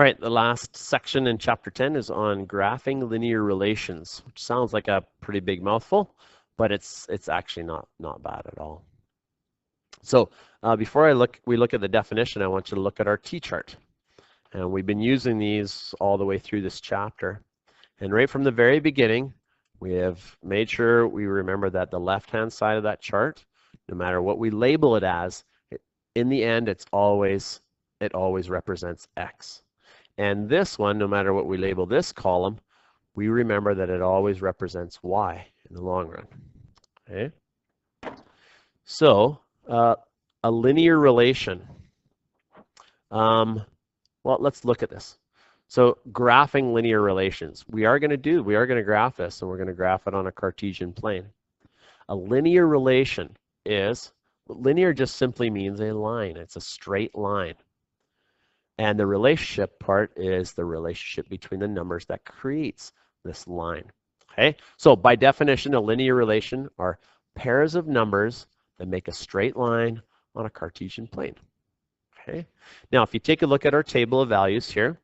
All right, the last section in chapter 10 is on graphing linear relations, which sounds like a pretty big mouthful, but it's actually not bad at all. So before we look at the definition, I want you to look at our T-chart. And we've been using these all the way through this chapter. And right from the very beginning, we have made sure we remember that the left-hand side of that chart, no matter what we label it as, in the end, it always represents X. And this one, no matter what we label this column, we remember that it always represents Y in the long run. Okay? So, a linear relation. Well, let's look at this. So, graphing linear relations. We are going to graph this, and we're going to graph it on a Cartesian plane. A linear relation is, linear just simply means a line. It's a straight line. And the relationship part is the relationship between the numbers that creates this line. Okay, so by definition, a linear relation are pairs of numbers that make a straight line on a Cartesian plane. Okay, now if you take a look at our table of values here,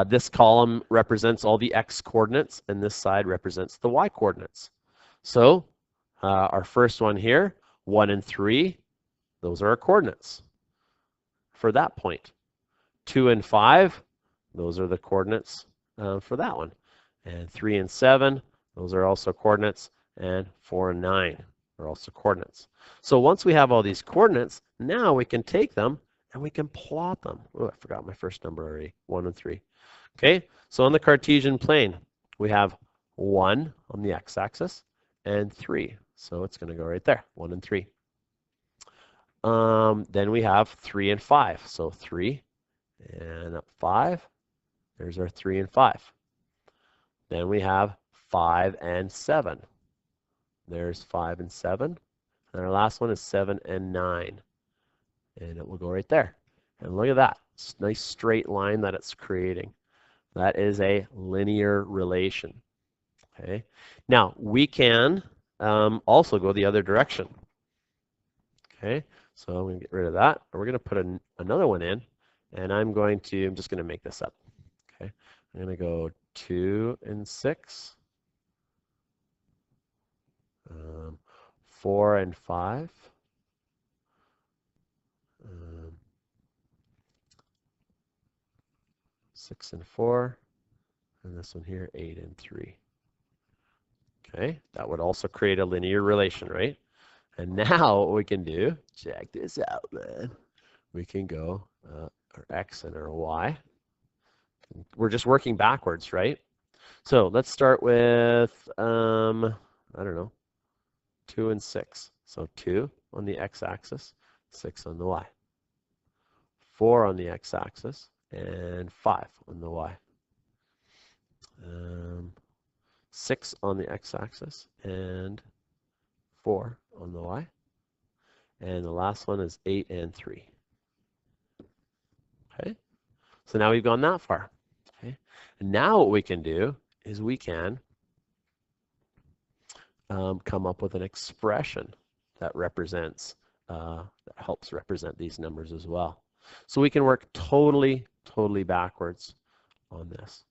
this column represents all the X coordinates and this side represents the Y coordinates. So our first one here, 1 and 3, those are our coordinates for that point. 2 and 5, those are the coordinates for that one. And 3 and 7, those are also coordinates. And 4 and 9 are also coordinates. So once we have all these coordinates, now we can take them and we can plot them. Oh, I forgot my first number already, 1 and 3. Okay, so on the Cartesian plane, we have 1 on the x-axis and 3. So it's going to go right there, 1 and 3. Then we have 3 and 5. So 3 and up 5. There's our 3 and 5. Then we have 5 and 7. There's 5 and 7. And our last one is 7 and 9. And it will go right there. And look at that. It's a nice straight line that it's creating. That is a linear relation. Okay. Now, we can also go the other direction. Okay. So I'm going to get rid of that. We're going to put another one in. And I'm just going to make this up. Okay. I'm going to go 2 and 6. 4 and 5. 6 and 4. And this one here, 8 and 3. Okay, that would also create a linear relation, right? And now what we can do, check this out, man. We can go our X and our Y. We're just working backwards, right? So let's start with, I don't know, 2 and 6. So 2 on the x-axis, 6 on the y. 4 on the x-axis, and 5 on the y. 6 on the x-axis, and 4 on the y. And the last one is 8 and 3. Okay, so now we've gone that far. Okay, and now what we can do is we can come up with an expression that represents, that helps represent these numbers as well. So we can work totally backwards on this.